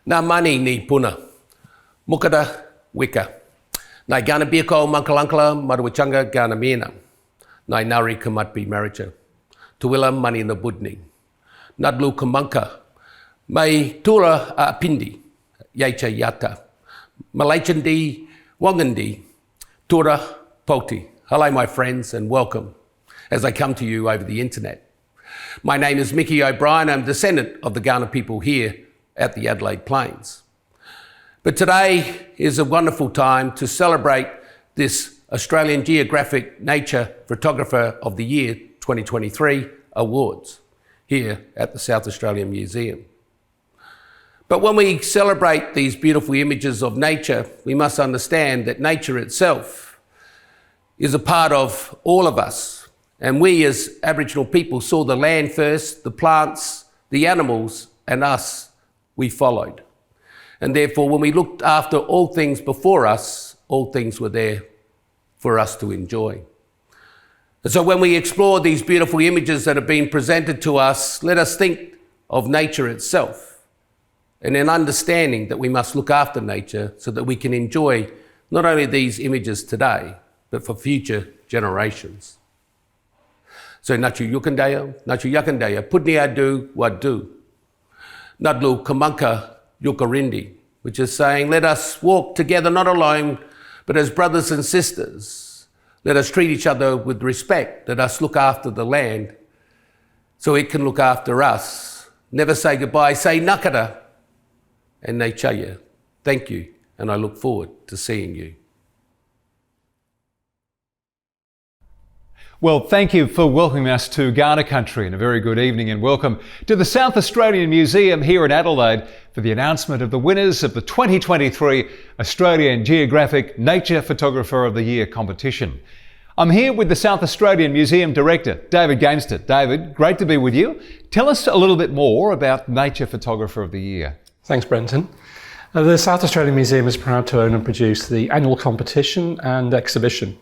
Nā mani ni puna, mukata wika. Nai gana biako mankalankala maruachanga gana mina. Nai nari kamatpi marriage. Tuwila mani na budni. Nadlu kamanka. Mai tura a pindi. Yacha yata. Malachandi wangandi. Tura poti. Hello my friends and welcome as I come to you over the internet. My name is Mickey O'Brien. I'm a descendant of the Kaurna people here at the Adelaide Plains. But today is a wonderful time to celebrate this Australian Geographic Nature Photographer of the Year 2023 awards here at the South Australian Museum. But when we celebrate these beautiful images of nature, we must understand that nature itself is a part of all of us. And we as Aboriginal people saw the land first, the plants, the animals, and us, we followed. And therefore, when we looked after all things before us, all things were there for us to enjoy. And so when we explore these beautiful images that have been presented to us, let us think of nature itself and an understanding that we must look after nature so that we can enjoy not only these images today, but for future generations. So Nachu Yukandaya, Nachu Yakandaya, Putni Adu Wadu, Nadlu Kamanka Yukarindi, which is saying, let us walk together not alone, but as brothers and sisters. Let us treat each other with respect. Let us look after the land so it can look after us. Never say goodbye, say nakara and nechaya. Thank you, and I look forward to seeing you. Well, thank you for welcoming us to Kaurna country, and a very good evening and welcome to the South Australian Museum here in Adelaide for the announcement of the winners of the 2023 Australian Geographic Nature Photographer of the Year competition. I'm here with the South Australian Museum Director, David Gainstead. David, great to be with you. Tell us a little bit more about Nature Photographer of the Year. Thanks, Brenton. The South Australian Museum is proud to own and produce the annual competition and exhibition.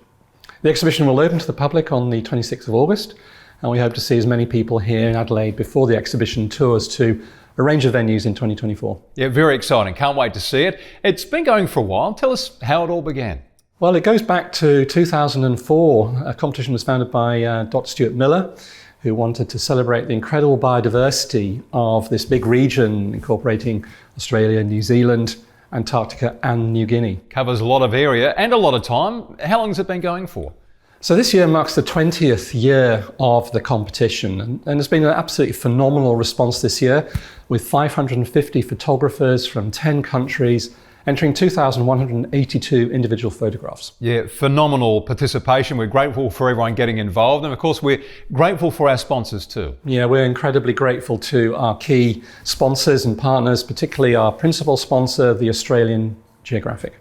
The exhibition will open to the public on the 26th of August, and we hope to see as many people here in Adelaide before the exhibition tours to a range of venues in 2024. Yeah, very exciting. Can't wait to see it. It's been going for a while. Tell us how it all began. Well, it goes back to 2004. A competition was founded by Dr. Stuart Miller, who wanted to celebrate the incredible biodiversity of this big region incorporating Australia, New Zealand, Antarctica and New Guinea. Covers a lot of area and a lot of time. How long has it been going for? So this year marks the 20th year of the competition, and there's been an absolutely phenomenal response this year with 550 photographers from 10 countries entering 2,182 individual photographs. Yeah, phenomenal participation. We're grateful for everyone getting involved, and of course we're grateful for our sponsors too. Yeah, we're incredibly grateful to our key sponsors and partners, particularly our principal sponsor, the Australian Geographic.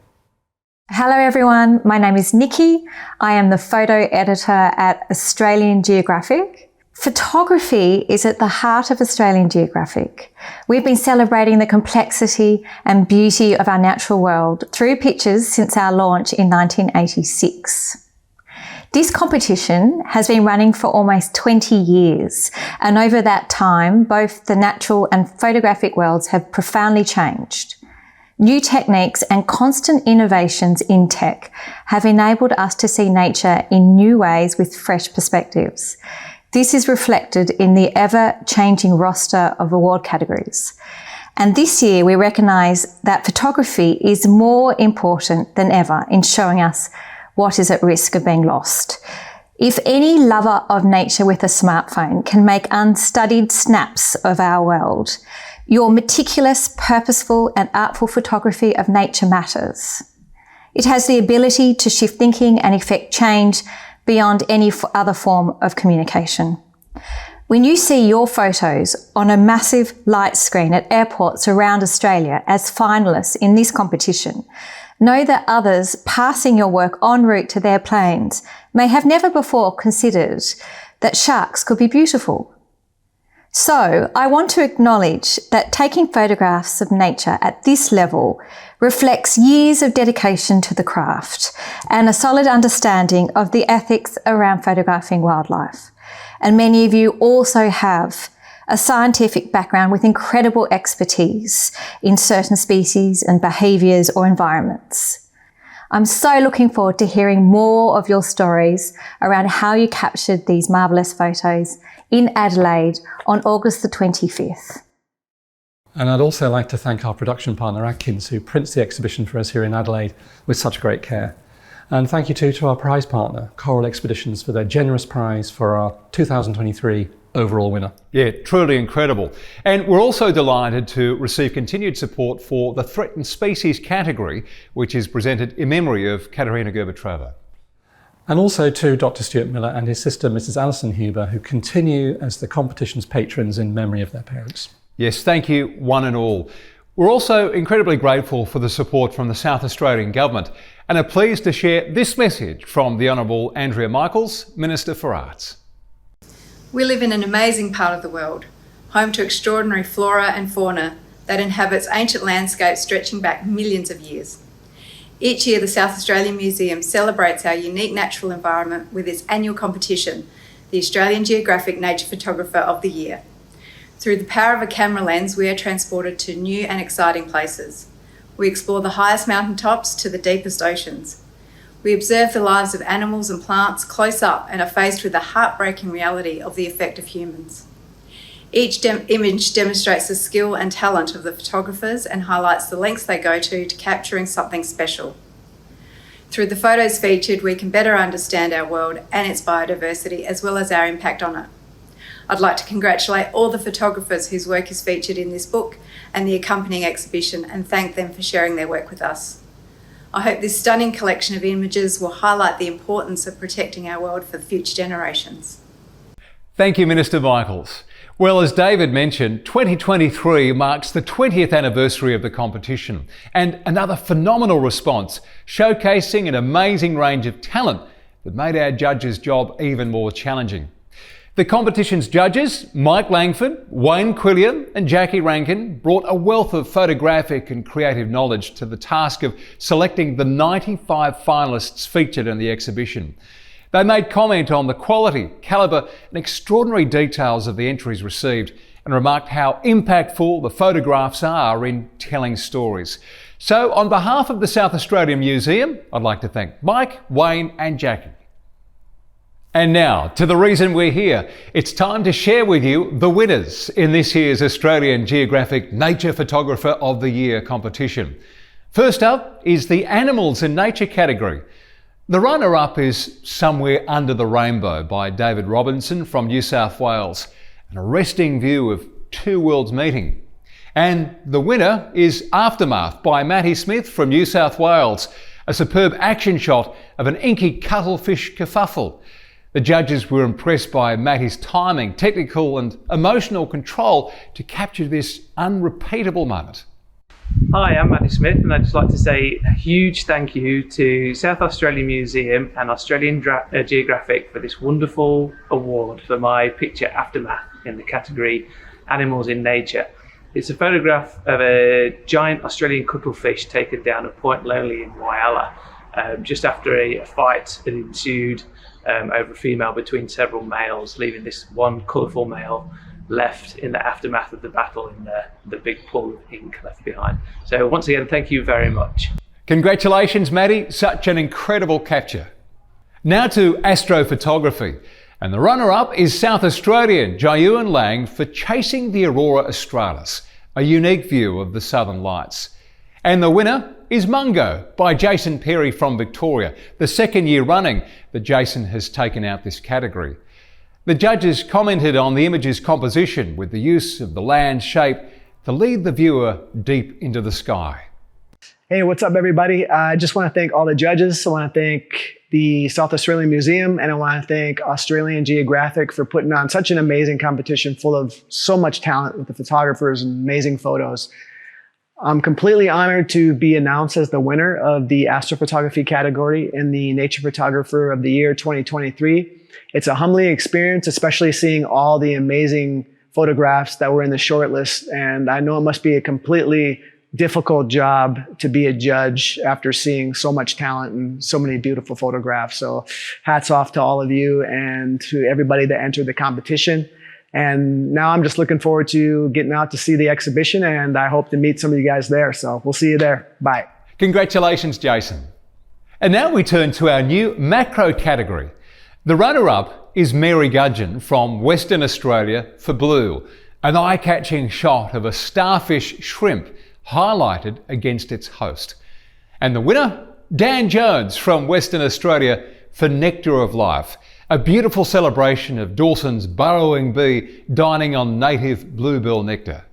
Hello everyone, my name is Nikki. I am the photo editor at Australian Geographic. Photography is at the heart of Australian Geographic. We've been celebrating the complexity and beauty of our natural world through pictures since our launch in 1986. This competition has been running for almost 20 years, and over that time, both the natural and photographic worlds have profoundly changed. New techniques and constant innovations in tech have enabled us to see nature in new ways with fresh perspectives. This is reflected in the ever-changing roster of award categories. And this year we recognise that photography is more important than ever in showing us what is at risk of being lost. If any lover of nature with a smartphone can make unstudied snaps of our world, your meticulous, purposeful and artful photography of nature matters. It has the ability to shift thinking and effect change beyond any other form of communication. When you see your photos on a massive light screen at airports around Australia as finalists in this competition, know that others passing your work en route to their planes may have never before considered that sharks could be beautiful. So I want to acknowledge that taking photographs of nature at this level reflects years of dedication to the craft and a solid understanding of the ethics around photographing wildlife. And many of you also have a scientific background with incredible expertise in certain species and behaviours or environments. I'm so looking forward to hearing more of your stories around how you captured these marvellous photos in Adelaide on August the 25th. And I'd also like to thank our production partner Atkins, who prints the exhibition for us here in Adelaide with such great care. And thank you too to our prize partner, Coral Expeditions, for their generous prize for our 2023 overall winner. Yeah, truly incredible. And we're also delighted to receive continued support for the Threatened Species category, which is presented in memory of Katerina Gorbatrova. And also to Dr. Stuart Miller and his sister, Mrs. Alison Huber, who continue as the competition's patrons in memory of their parents. Yes, thank you, one and all. We're also incredibly grateful for the support from the South Australian Government and are pleased to share this message from the Honourable Andrea Michaels, Minister for Arts. We live in an amazing part of the world, home to extraordinary flora and fauna that inhabits ancient landscapes stretching back millions of years. Each year, the South Australian Museum celebrates our unique natural environment with its annual competition, the Australian Geographic Nature Photographer of the Year. Through the power of a camera lens, we are transported to new and exciting places. We explore the highest mountaintops to the deepest oceans. We observe the lives of animals and plants close up and are faced with the heartbreaking reality of the effect of humans. Each image demonstrates the skill and talent of the photographers and highlights the lengths they go to capturing something special. Through the photos featured, we can better understand our world and its biodiversity, as well as our impact on it. I'd like to congratulate all the photographers whose work is featured in this book and the accompanying exhibition and thank them for sharing their work with us. I hope this stunning collection of images will highlight the importance of protecting our world for future generations. Thank you, Minister Michaels. Well, as David mentioned, 2023 marks the 20th anniversary of the competition and another phenomenal response, showcasing an amazing range of talent that made our judges' job even more challenging. The competition's judges, Mike Langford, Wayne Quilliam and Jackie Rankin, brought a wealth of photographic and creative knowledge to the task of selecting the 95 finalists featured in the exhibition. They made comment on the quality, calibre and extraordinary details of the entries received and remarked how impactful the photographs are in telling stories. So on behalf of the South Australian Museum, I'd like to thank Mike, Wayne and Jackie. And now, to the reason we're here. It's time to share with you the winners in this year's Australian Geographic Nature Photographer of the Year competition. First up is the Animals in Nature category. The runner-up is Somewhere Under the Rainbow by David Robinson from New South Wales, an arresting view of two worlds meeting. And the winner is Aftermath by Matty Smith from New South Wales, a superb action shot of an inky cuttlefish kerfuffle. The judges were impressed by Matty's timing, technical and emotional control to capture this unrepeatable moment. Hi, I'm Matty Smith and I'd just like to say a huge thank you to South Australian Museum and Australian Geographic for this wonderful award for my picture Aftermath in the category Animals in Nature. It's a photograph of a giant Australian cuttlefish taken down at Point Lonely in Whyalla, just after a fight that ensued over a female between several males, leaving this one colourful male left in the aftermath of the battle in the big pool of ink left behind. So once again, thank you very much. Congratulations, Matty. Such an incredible capture. Now to astrophotography. And the runner-up is South Australian Jayuan Lang for Chasing the Aurora Australis, a unique view of the Southern Lights. And the winner is Mungo by Jason Perry from Victoria, the second year running that Jason has taken out this category. The judges commented on the image's composition with the use of the land shape to lead the viewer deep into the sky. Hey, what's up everybody? I just want to thank all the judges. I want to thank the South Australian Museum and I want to thank Australian Geographic for putting on such an amazing competition full of so much talent with the photographers and amazing photos. I'm completely honored to be announced as the winner of the astrophotography category in the Nature Photographer of the Year 2023. It's a humbling experience, especially seeing all the amazing photographs that were in the shortlist. And I know it must be a completely difficult job to be a judge after seeing so much talent and so many beautiful photographs. So hats off to all of you and to everybody that entered the competition. And now I'm just looking forward to getting out to see the exhibition, and I hope to meet some of you guys there. So we'll see you there. Bye. Congratulations, Jason. And now we turn to our new macro category. The runner-up is Mary Gudgeon from Western Australia for Blue, an eye-catching shot of a starfish shrimp highlighted against its host. And the winner, Dan Jones from Western Australia for Nectar of Life, a beautiful celebration of Dawson's burrowing bee dining on native bluebell nectar.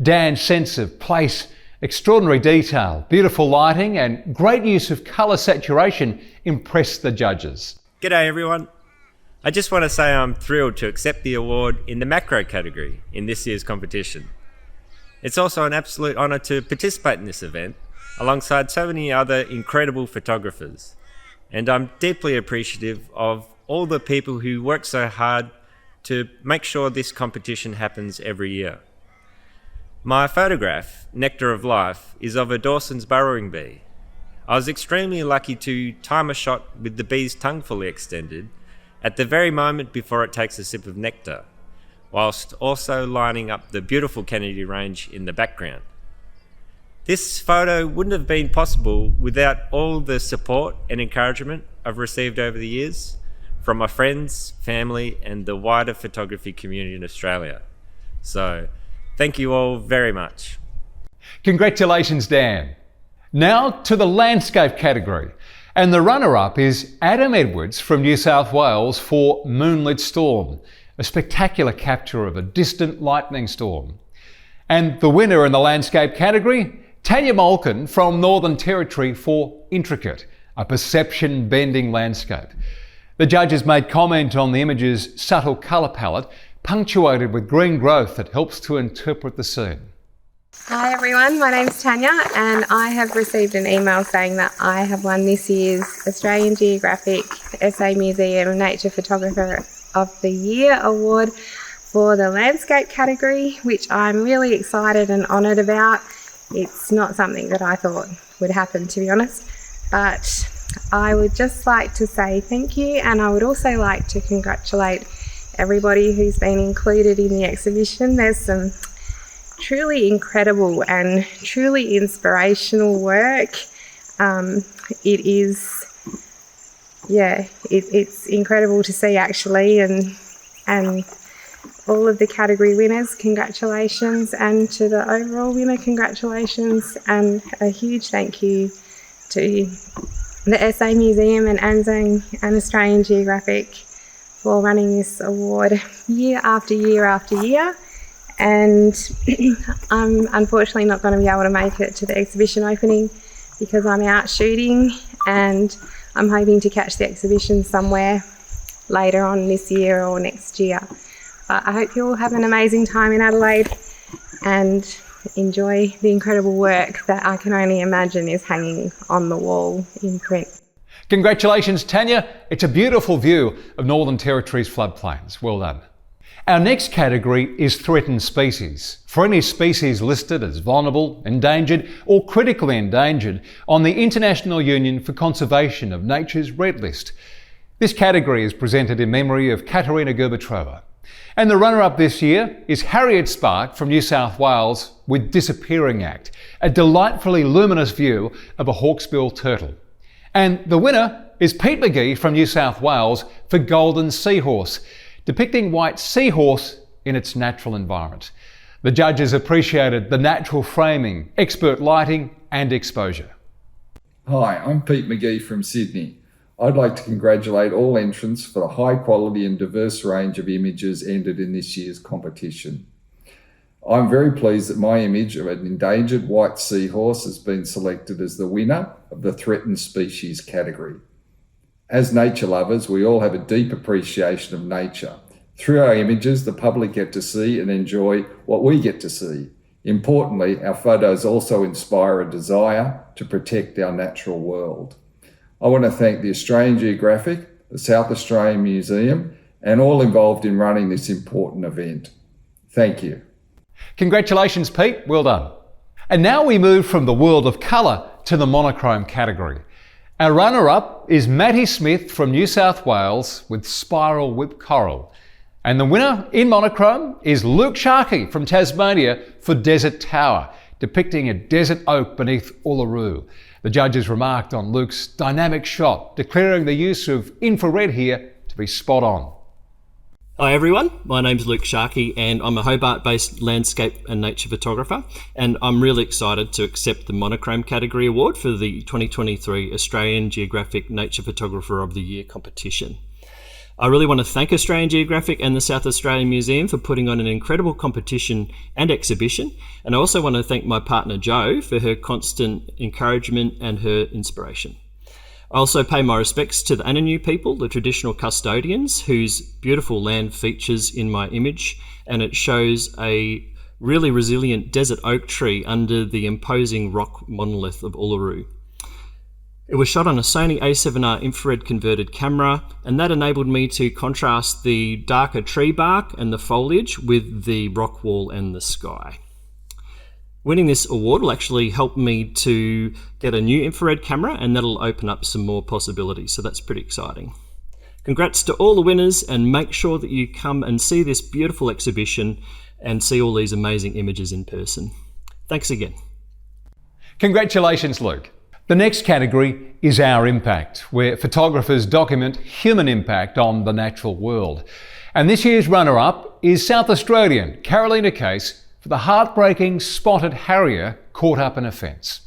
Dan's sense of place, extraordinary detail, beautiful lighting and great use of colour saturation impressed the judges. G'day everyone. I just want to say I'm thrilled to accept the award in the macro category in this year's competition. It's also an absolute honour to participate in this event alongside so many other incredible photographers. And I'm deeply appreciative of all the people who work so hard to make sure this competition happens every year. My photograph, Nectar of Life, is of a Dawson's burrowing bee. I was extremely lucky to time a shot with the bee's tongue fully extended at the very moment before it takes a sip of nectar, whilst also lining up the beautiful Kennedy Range in the background. This photo wouldn't have been possible without all the support and encouragement I've received over the years from my friends, family, and the wider photography community in Australia. So, thank you all very much. Congratulations, Dan. Now to the landscape category. And the runner-up is Adam Edwards from New South Wales for Moonlit Storm, a spectacular capture of a distant lightning storm. And the winner in the landscape category, Tanya Malkin from Northern Territory for Intricate, a perception-bending landscape. The judges made comment on the image's subtle colour palette, punctuated with green growth that helps to interpret the scene. Hi everyone, my name's Tanya and I have received an email saying that I have won this year's Australian Geographic SA Museum Nature Photographer of the Year award for the landscape category, which I'm really excited and honoured about. It's not something that I thought would happen, to be honest, but I would just like to say thank you, and I would also like to congratulate everybody who's been included in the exhibition. There's some truly incredible and truly inspirational work. It's incredible to see actually, and all of the category winners, congratulations, and to the overall winner, congratulations, and a huge thank you to the SA Museum and ANZAC and Australian Geographic for running this award year after year after year. And I'm unfortunately not going to be able to make it to the exhibition opening because I'm out shooting, and I'm hoping to catch the exhibition somewhere later on this year or next year. But I hope you all have an amazing time in Adelaide and enjoy the incredible work that I can only imagine is hanging on the wall in print. Congratulations, Tanya. It's a beautiful view of Northern Territory's floodplains. Well done. Our next category is threatened species. For any species listed as vulnerable, endangered or critically endangered on the International Union for Conservation of Nature's Red List. This category is presented in memory of Katerina Gorbatrova. And the runner-up this year is Harriet Spark from New South Wales with Disappearing Act, a delightfully luminous view of a hawksbill turtle. And the winner is Pete McGee from New South Wales for Golden Seahorse, depicting white seahorse in its natural environment. The judges appreciated the natural framing, expert lighting and exposure. Hi, I'm Pete McGee from Sydney. I'd like to congratulate all entrants for the high quality and diverse range of images entered in this year's competition. I'm very pleased that my image of an endangered white seahorse has been selected as the winner of the threatened species category. As nature lovers, we all have a deep appreciation of nature. Through our images, the public get to see and enjoy what we get to see. Importantly, our photos also inspire a desire to protect our natural world. I want to thank the Australian Geographic, the South Australian Museum, and all involved in running this important event. Thank you. Congratulations, Pete. Well done. And now we move from the world of colour to the monochrome category. Our runner-up is Matty Smith from New South Wales with Spiral Whip Coral, And the winner in monochrome is Luke Sharkey from Tasmania for Desert Tower, depicting a desert oak beneath Uluru. The judges remarked on Luke's dynamic shot, declaring the use of infrared here to be spot on. Hi everyone, my name's Luke Sharkey and I'm a Hobart-based landscape and nature photographer, and I'm really excited to accept the Monochrome category award for the 2023 Australian Geographic Nature Photographer of the Year competition. I really want to thank Australian Geographic and the South Australian Museum for putting on an incredible competition and exhibition, and I also want to thank my partner Jo for her constant encouragement and her inspiration. I also pay my respects to the Anangu people, the traditional custodians, whose beautiful land features in my image, and it shows a really resilient desert oak tree under the imposing rock monolith of Uluru. It was shot on a Sony A7R infrared converted camera, and that enabled me to contrast the darker tree bark and the foliage with the rock wall and the sky. Winning this award will actually help me to get a new infrared camera, and that'll open up some more possibilities, so that's pretty exciting. Congrats to all the winners, and make sure that you come and see this beautiful exhibition and see all these amazing images in person. Thanks again. Congratulations, Luke. The next category is Our Impact, where photographers document human impact on the natural world. And this year's runner-up is South Australian Carolina Case for the heartbreaking spotted harrier caught up in a fence.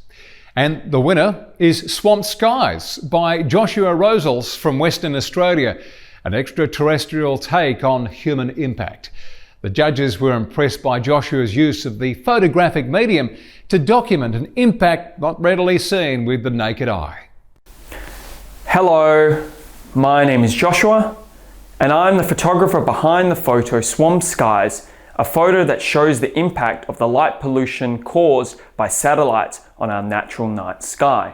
And the winner is Swamp Skies by Joshua Rosals from Western Australia, an extraterrestrial take on human impact. The judges were impressed by Joshua's use of the photographic medium to document an impact not readily seen with the naked eye. Hello, my name is Joshua, and I'm the photographer behind the photo Swamp Skies, a photo that shows the impact of the light pollution caused by satellites on our natural night sky.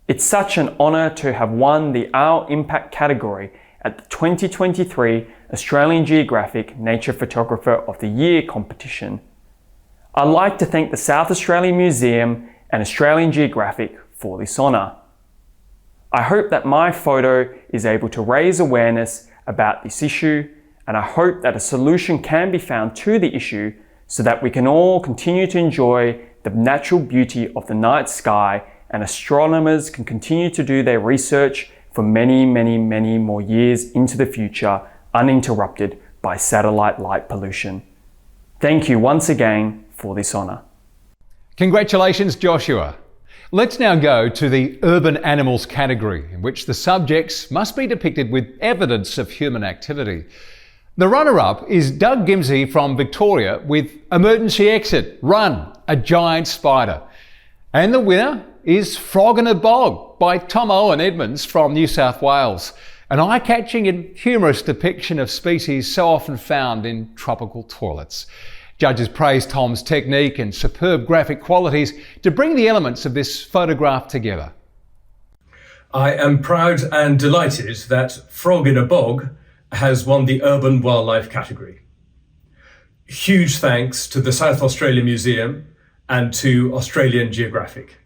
It's such an honour to have won the Our Impact category at the 2023 Australian Geographic Nature Photographer of the Year competition. I'd like to thank the South Australian Museum and Australian Geographic for this honour. I hope that my photo is able to raise awareness about this issue, and I hope that a solution can be found to the issue so that we can all continue to enjoy the natural beauty of the night sky, and astronomers can continue to do their research for many, many, many more years into the future, uninterrupted by satellite light pollution. Thank you once again for this honour. Congratulations, Joshua. Let's now go to the urban animals category, in which the subjects must be depicted with evidence of human activity. The runner-up is Doug Gimsey from Victoria with Emergency Exit, Run, a Giant Spider. And the winner is Frog in a Bog by Tom Owen Edmonds from New South Wales, an eye-catching and humorous depiction of species so often found in tropical toilets. Judges praised Tom's technique and superb graphic qualities to bring the elements of this photograph together. I am proud and delighted that Frog in a Bog has won the Urban Wildlife category. Huge thanks to the South Australian Museum and to Australian Geographic.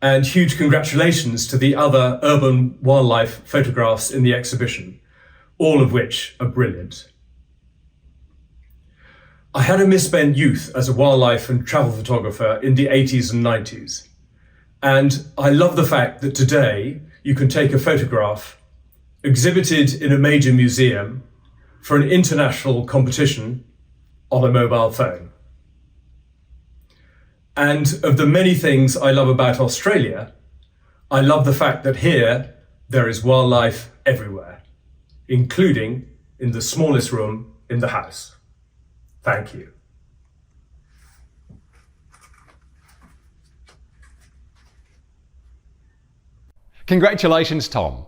And huge congratulations to the other urban wildlife photographs in the exhibition, all of which are brilliant. I had a misspent youth as a wildlife and travel photographer in the 80s and 90s. And I love the fact that today you can take a photograph exhibited in a major museum for an international competition on a mobile phone. And of the many things I love about Australia, I love the fact that here there is wildlife everywhere, including in the smallest room in the house. Thank you. Congratulations, Tom.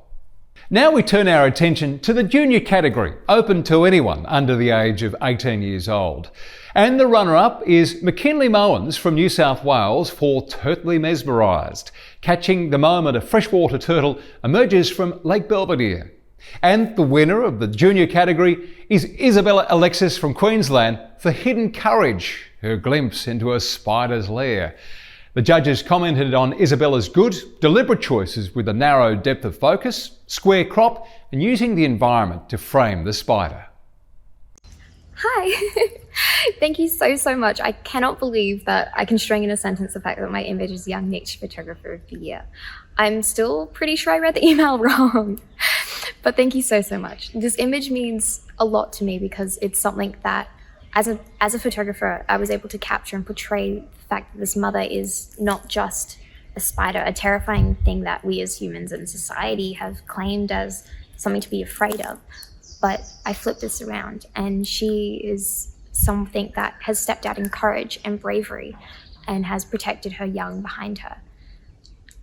Now we turn our attention to the junior category, open to anyone under the age of 18 years old. And the runner-up is McKinley Mowens from New South Wales for Totally Mesmerised, catching the moment a freshwater turtle emerges from Lake Belvedere. And the winner of the junior category is Isabella Alexis from Queensland for Hidden Courage, her glimpse into a spider's lair. The judges commented on Isabella's good, deliberate choices with a narrow depth of focus, square crop, and using the environment to frame the spider. Hi. Thank you so much. I cannot believe that I can string in a sentence the fact that my image is Young Nature Photographer of the Year. I'm still pretty sure I read the email wrong. But thank you so much. This image means a lot to me because it's something that as a photographer, I was able to capture and portray the fact that this mother is not just a spider, a terrifying thing that we as humans and society have claimed as something to be afraid of. But I flip this around and she is something that has stepped out in courage and bravery and has protected her young behind her.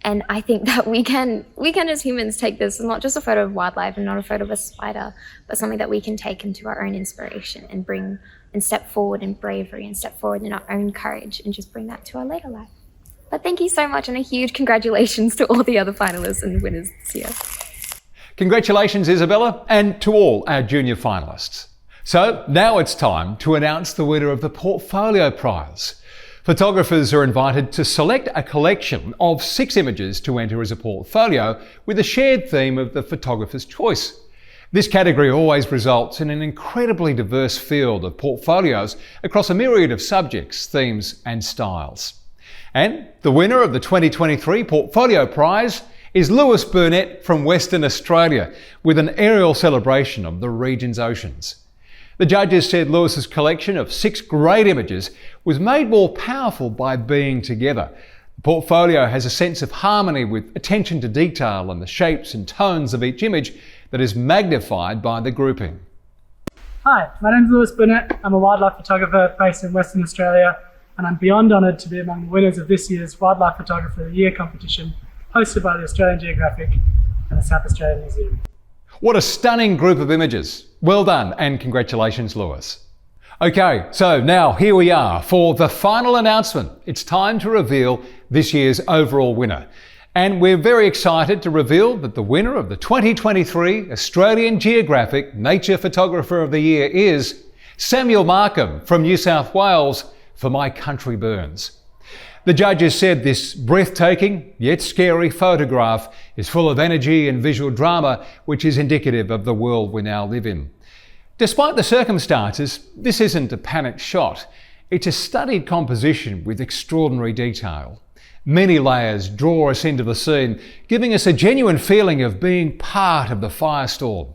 And I think that we can as humans take this as not just a photo of wildlife and not a photo of a spider, but something that we can take into our own inspiration and bring and step forward in bravery and step forward in our own courage and just bring that to our later life. But thank you so much and a huge congratulations to all the other finalists and winners this year. Congratulations, Isabella, and to all our junior finalists. So now it's time to announce the winner of the Portfolio Prize. Photographers are invited to select a collection of 6 images to enter as a portfolio with a shared theme of the photographer's choice. This category always results in an incredibly diverse field of portfolios across a myriad of subjects, themes and styles. And the winner of the 2023 Portfolio Prize is Lewis Burnett from Western Australia with an aerial celebration of the region's oceans. The judges said Lewis's collection of 6 great images was made more powerful by being together. The portfolio has a sense of harmony with attention to detail and the shapes and tones of each image that is magnified by the grouping. Hi, my name is Lewis Burnett. I'm a wildlife photographer based in Western Australia, and I'm beyond honoured to be among the winners of this year's Wildlife Photographer of the Year competition hosted by the Australian Geographic and the South Australian Museum. What a stunning group of images. Well done and congratulations, Lewis. Okay, so now here we are for the final announcement. It's time to reveal this year's overall winner. And we're very excited to reveal that the winner of the 2023 Australian Geographic Nature Photographer of the Year is Samuel Markham from New South Wales for My Country Burns. The judges said this breathtaking yet scary photograph is full of energy and visual drama, which is indicative of the world we now live in. Despite the circumstances, this isn't a panicked shot. It's a studied composition with extraordinary detail. Many layers draw us into the scene, giving us a genuine feeling of being part of the firestorm.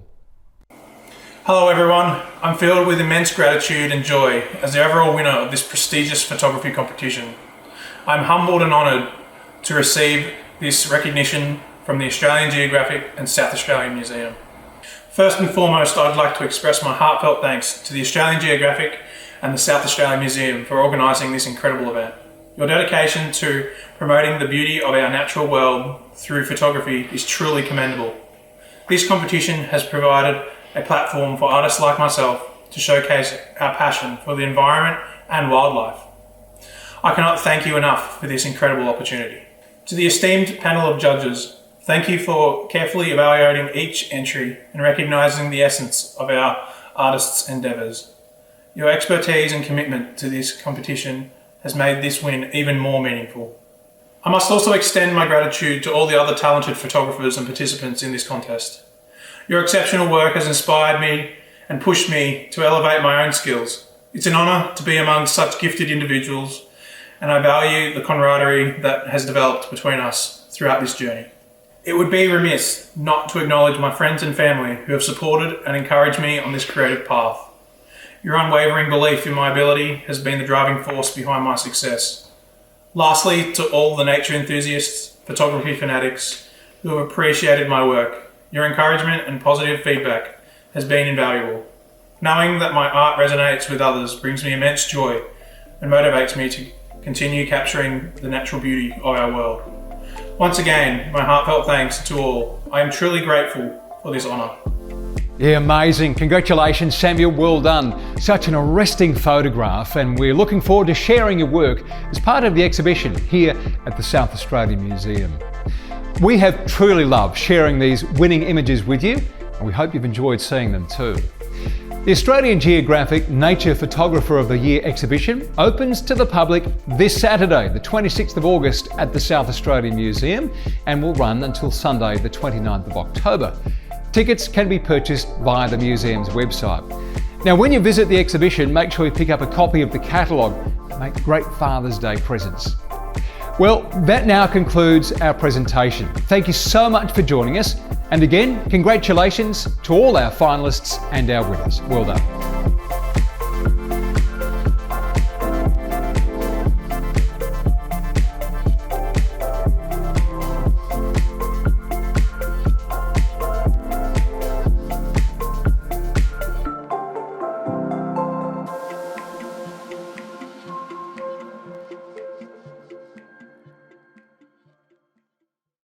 Hello everyone, I'm filled with immense gratitude and joy as the overall winner of this prestigious photography competition. I'm humbled and honoured to receive this recognition from the Australian Geographic and South Australian Museum. First and foremost, I'd like to express my heartfelt thanks to the Australian Geographic and the South Australian Museum for organising this incredible event. Your dedication to promoting the beauty of our natural world through photography is truly commendable. This competition has provided a platform for artists like myself to showcase our passion for the environment and wildlife. I cannot thank you enough for this incredible opportunity. To the esteemed panel of judges, thank you for carefully evaluating each entry and recognising the essence of our artists' endeavours. Your expertise and commitment to this competition has made this win even more meaningful. I must also extend my gratitude to all the other talented photographers and participants in this contest. Your exceptional work has inspired me and pushed me to elevate my own skills. It's an honour to be among such gifted individuals, and I value the camaraderie that has developed between us throughout this journey. It would be remiss not to acknowledge my friends and family who have supported and encouraged me on this creative path. Your unwavering belief in my ability has been the driving force behind my success. Lastly, to all the nature enthusiasts, photography fanatics who have appreciated my work, your encouragement and positive feedback has been invaluable. Knowing that my art resonates with others brings me immense joy and motivates me to continue capturing the natural beauty of our world. Once again, my heartfelt thanks to all. I am truly grateful for this honour. Yeah, amazing. Congratulations, Samuel. Well done. Such an arresting photograph, and we're looking forward to sharing your work as part of the exhibition here at the South Australian Museum. We have truly loved sharing these winning images with you, and we hope you've enjoyed seeing them too. The Australian Geographic Nature Photographer of the Year exhibition opens to the public this Saturday, the 26th of August at the South Australian Museum, and will run until Sunday, the 29th of October. Tickets can be purchased via the museum's website. Now, when you visit the exhibition, make sure you pick up a copy of the catalogue to make great Father's Day presents. Well, that now concludes our presentation. Thank you so much for joining us. And again, congratulations to all our finalists and our winners. Well done.